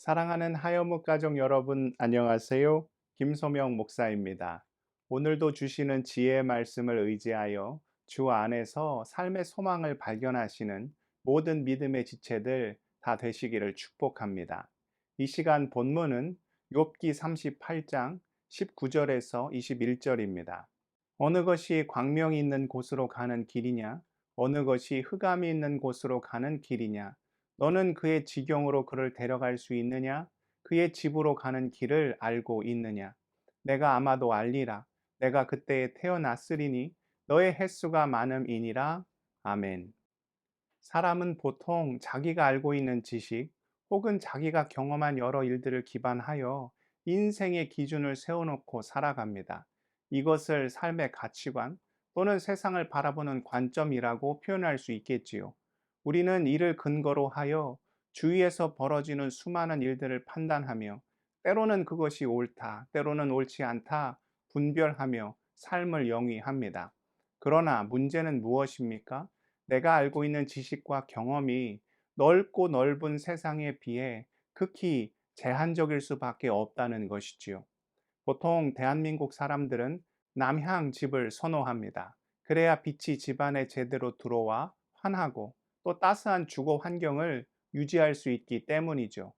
사랑하는 하여묵 가족 여러분, 안녕하세요. 김소명 목사입니다. 오늘도 주시는 지혜의 말씀을 의지하여 주 안에서 삶의 소망을 발견하시는 모든 믿음의 지체들 다 되시기를 축복합니다. 이 시간 본문은 욥기 38장 19절에서 21절입니다. 어느 것이 광명이 있는 곳으로 가는 길이냐? 어느 것이 흑암이 있는 곳으로 가는 길이냐? 너는 그의 지경으로 그를 데려갈 수 있느냐? 그의 집으로 가는 길을 알고 있느냐? 내가 아마도 알리라. 내가 그때에 태어났으리니 너의 횟수가 많음이니라. 아멘. 사람은 보통 자기가 알고 있는 지식 혹은 자기가 경험한 여러 일들을 기반하여 인생의 기준을 세워놓고 살아갑니다. 이것을 삶의 가치관 또는 세상을 바라보는 관점이라고 표현할 수 있겠지요. 우리는 이를 근거로 하여 주위에서 벌어지는 수많은 일들을 판단하며 때로는 그것이 옳다, 때로는 옳지 않다 분별하며 삶을 영위합니다. 그러나 문제는 무엇입니까? 내가 알고 있는 지식과 경험이 넓고 넓은 세상에 비해 극히 제한적일 수밖에 없다는 것이지요. 보통 대한민국 사람들은 남향 집을 선호합니다. 그래야 빛이 집안에 제대로 들어와 환하고 또 따스한 주거 환경을 유지할 수 있기 때문이죠.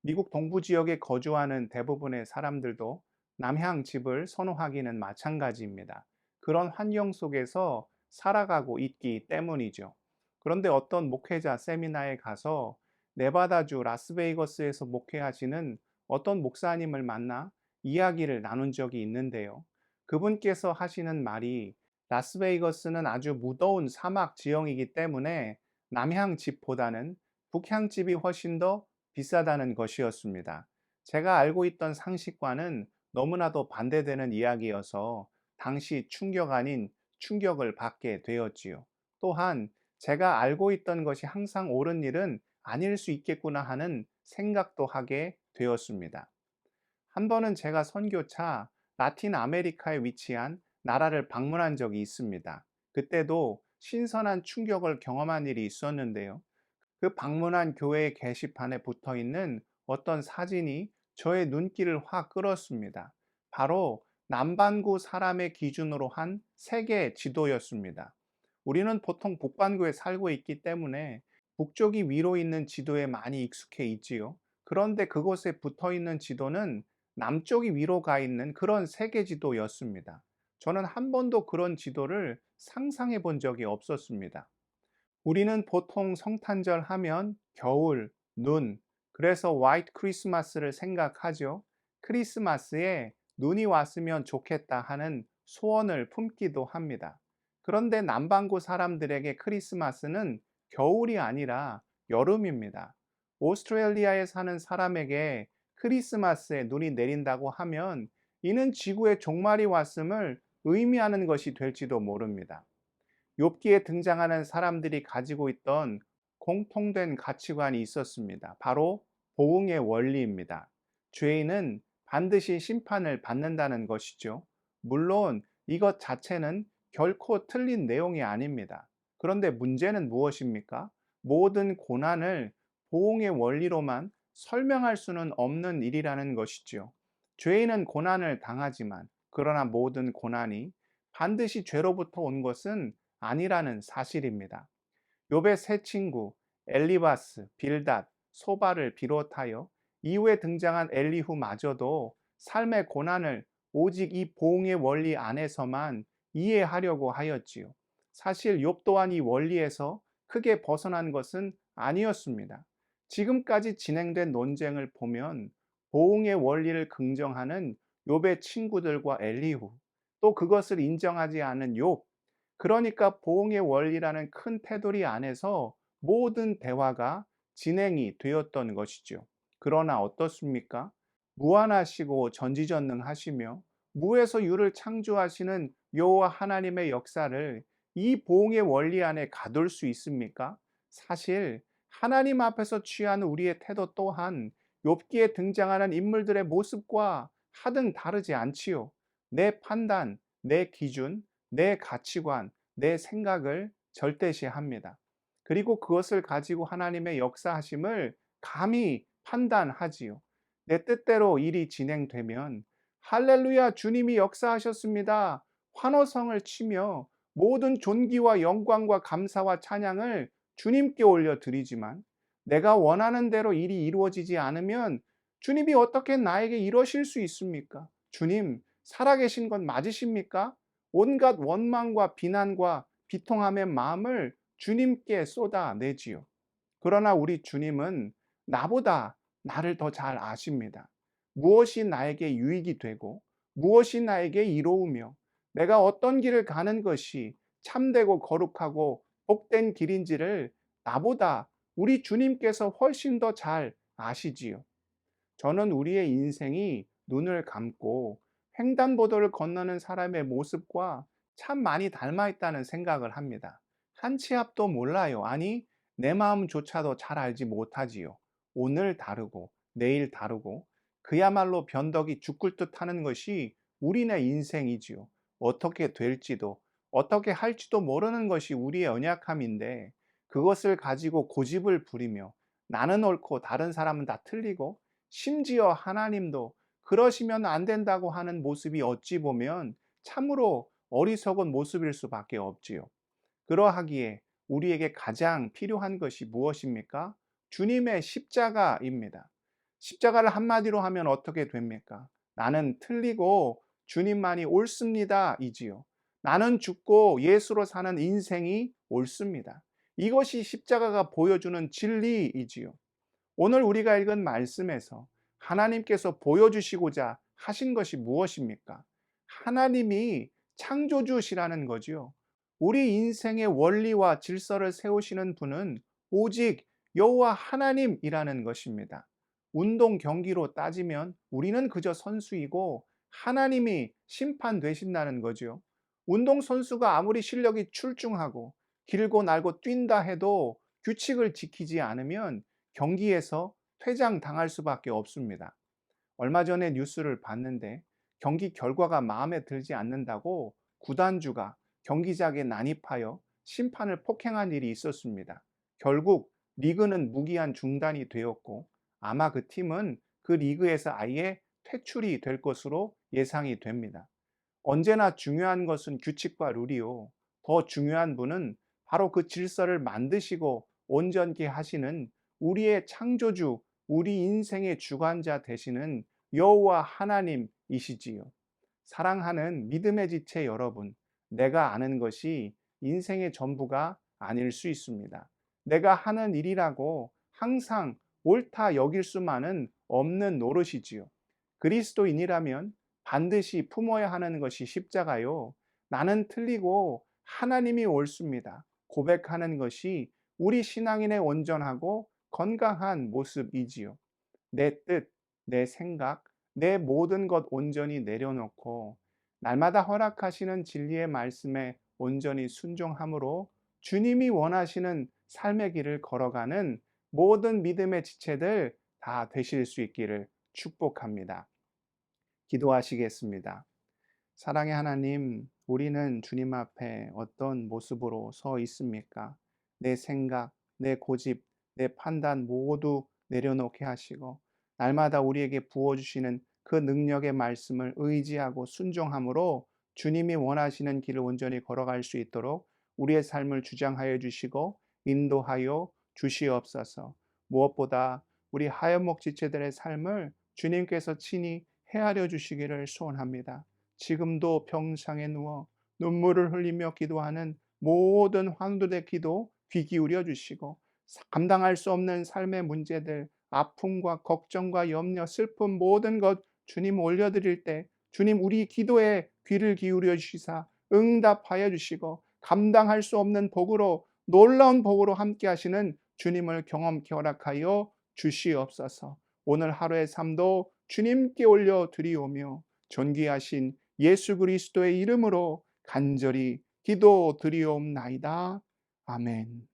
미국 동부 지역에 거주하는 대부분의 사람들도 남향 집을 선호하기는 마찬가지입니다. 그런 환경 속에서 살아가고 있기 때문이죠. 그런데 어떤 목회자 세미나에 가서 네바다주 라스베이거스에서 목회하시는 어떤 목사님을 만나 이야기를 나눈 적이 있는데요. 그분께서 하시는 말이 라스베이거스는 아주 무더운 사막 지형이기 때문에 남향 집보다는 북향 집이 훨씬 더 비싸다는 것이었습니다. 제가 알고 있던 상식과는 너무나도 반대되는 이야기여서 당시 충격 아닌 충격을 받게 되었지요. 또한 제가 알고 있던 것이 항상 옳은 일은 아닐 수 있겠구나 하는 생각도 하게 되었습니다. 한 번은 제가 선교차 라틴 아메리카에 위치한 나라를 방문한 적이 있습니다. 그때도 신선한 충격을 경험한 일이 있었는데요. 그 방문한 교회의 게시판에 붙어 있는 어떤 사진이 저의 눈길을 확 끌었습니다. 바로 남반구 사람의 기준으로 한 세계 지도였습니다. 우리는 보통 북반구에 살고 있기 때문에 북쪽이 위로 있는 지도에 많이 익숙해 있지요. 그런데 그곳에 붙어 있는 지도는 남쪽이 위로 가 있는 그런 세계 지도였습니다. 저는 한 번도 그런 지도를 상상해 본 적이 없었습니다. 우리는 보통 성탄절 하면 겨울, 눈, 그래서 화이트 크리스마스를 생각하죠. 크리스마스에 눈이 왔으면 좋겠다 하는 소원을 품기도 합니다. 그런데 남반구 사람들에게 크리스마스는 겨울이 아니라 여름입니다. 오스트레일리아에 사는 사람에게 크리스마스에 눈이 내린다고 하면 이는 지구의 종말이 왔음을 의미하는 것이 될지도 모릅니다. 욥기에 등장하는 사람들이 가지고 있던 공통된 가치관이 있었습니다. 바로 보응의 원리입니다. 죄인은 반드시 심판을 받는다는 것이죠. 물론 이것 자체는 결코 틀린 내용이 아닙니다. 그런데 문제는 무엇입니까? 모든 고난을 보응의 원리로만 설명할 수는 없는 일이라는 것이죠. 죄인은 고난을 당하지만 그러나 모든 고난이 반드시 죄로부터 온 것은 아니라는 사실입니다. 욥의 세 친구 엘리바스, 빌닷, 소바를 비롯하여 이후에 등장한 엘리후마저도 삶의 고난을 오직 이 보응의 원리 안에서만 이해하려고 하였지요. 사실 욥 또한 이 원리에서 크게 벗어난 것은 아니었습니다. 지금까지 진행된 논쟁을 보면 보응의 원리를 긍정하는 욥의 친구들과 엘리후, 또 그것을 인정하지 않은 욥, 그러니까 보응의 원리라는 큰 테두리 안에서 모든 대화가 진행이 되었던 것이죠. 그러나 어떻습니까? 무한하시고 전지전능하시며 무에서 유를 창조하시는 여호와 하나님의 역사를 이 보응의 원리 안에 가둘 수 있습니까? 사실 하나님 앞에서 취하는 우리의 태도 또한 욥기에 등장하는 인물들의 모습과 하등 다르지 않지요. 내 판단, 내 기준, 내 가치관, 내 생각을 절대시합니다. 그리고 그것을 가지고 하나님의 역사하심을 감히 판단하지요. 내 뜻대로 일이 진행되면 할렐루야 주님이 역사하셨습니다. 환호성을 치며 모든 존귀와 영광과 감사와 찬양을 주님께 올려드리지만 내가 원하는 대로 일이 이루어지지 않으면 주님이 어떻게 나에게 이러실 수 있습니까? 주님, 살아계신 건 맞으십니까? 온갖 원망과 비난과 비통함의 마음을 주님께 쏟아내지요. 그러나 우리 주님은 나보다 나를 더 잘 아십니다. 무엇이 나에게 유익이 되고 무엇이 나에게 이로우며 내가 어떤 길을 가는 것이 참되고 거룩하고 복된 길인지를 나보다 우리 주님께서 훨씬 더 잘 아시지요. 저는 우리의 인생이 눈을 감고 횡단보도를 건너는 사람의 모습과 참 많이 닮아 있다는 생각을 합니다. 한 치 앞도 몰라요. 아니, 내 마음조차도 잘 알지 못하지요. 오늘 다르고 내일 다르고 그야말로 변덕이 죽을 듯 하는 것이 우리네 인생이지요. 어떻게 될지도 어떻게 할지도 모르는 것이 우리의 연약함인데 그것을 가지고 고집을 부리며 나는 옳고 다른 사람은 다 틀리고 심지어 하나님도 그러시면 안 된다고 하는 모습이 어찌 보면 참으로 어리석은 모습일 수밖에 없지요. 그러하기에 우리에게 가장 필요한 것이 무엇입니까? 주님의 십자가입니다. 십자가를 한마디로 하면 어떻게 됩니까? 나는 틀리고 주님만이 옳습니다. 이지요. 나는 죽고 예수로 사는 인생이 옳습니다. 이것이 십자가가 보여주는 진리이지요. 오늘 우리가 읽은 말씀에서 하나님께서 보여주시고자 하신 것이 무엇입니까? 하나님이 창조주시라는 거지요. 우리 인생의 원리와 질서를 세우시는 분은 오직 여호와 하나님이라는 것입니다. 운동 경기로 따지면 우리는 그저 선수이고 하나님이 심판되신다는 거죠. 운동선수가 아무리 실력이 출중하고 길고 날고 뛴다 해도 규칙을 지키지 않으면 경기에서 퇴장당할 수밖에 없습니다. 얼마 전에 뉴스를 봤는데 경기 결과가 마음에 들지 않는다고 구단주가 경기장에 난입하여 심판을 폭행한 일이 있었습니다. 결국 리그는 무기한 중단이 되었고 아마 그 팀은 그 리그에서 아예 퇴출이 될 것으로 예상이 됩니다. 언제나 중요한 것은 규칙과 룰이요. 더 중요한 분은 바로 그 질서를 만드시고 온전케 하시는 우리의 창조주, 우리 인생의 주관자 되시는 여호와 하나님이시지요. 사랑하는 믿음의 지체 여러분, 내가 아는 것이 인생의 전부가 아닐 수 있습니다. 내가 하는 일이라고 항상 옳다 여길 수만은 없는 노릇이지요. 그리스도인이라면 반드시 품어야 하는 것이 십자가요. 나는 틀리고 하나님이 옳습니다. 고백하는 것이 우리 신앙인의 온전하고 건강한 모습이지요. 내 뜻, 내 생각, 내 모든 것 온전히 내려놓고 날마다 허락하시는 진리의 말씀에 온전히 순종함으로 주님이 원하시는 삶의 길을 걸어가는 모든 믿음의 지체들 다 되실 수 있기를 축복합니다. 기도하시겠습니다. 사랑의 하나님, 우리는 주님 앞에 어떤 모습으로 서 있습니까? 내 생각, 내 고집, 내 판단 모두 내려놓게 하시고 날마다 우리에게 부어주시는 그 능력의 말씀을 의지하고 순종함으로 주님이 원하시는 길을 온전히 걸어갈 수 있도록 우리의 삶을 주장하여 주시고 인도하여 주시옵소서. 무엇보다 우리 하얀목 지체들의 삶을 주님께서 친히 헤아려 주시기를 소원합니다. 지금도 병상에 누워 눈물을 흘리며 기도하는 모든 환우들의 기도 귀 기울여 주시고 감당할 수 없는 삶의 문제들, 아픔과 걱정과 염려, 슬픔 모든 것 주님 올려드릴 때 주님 우리 기도에 귀를 기울여 주시사 응답하여 주시고 감당할 수 없는 복으로 놀라운 복으로 함께 하시는 주님을 경험케 허락하여 주시옵소서. 오늘 하루의 삶도 주님께 올려드리오며 존귀하신 예수 그리스도의 이름으로 간절히 기도드리옵나이다. 아멘.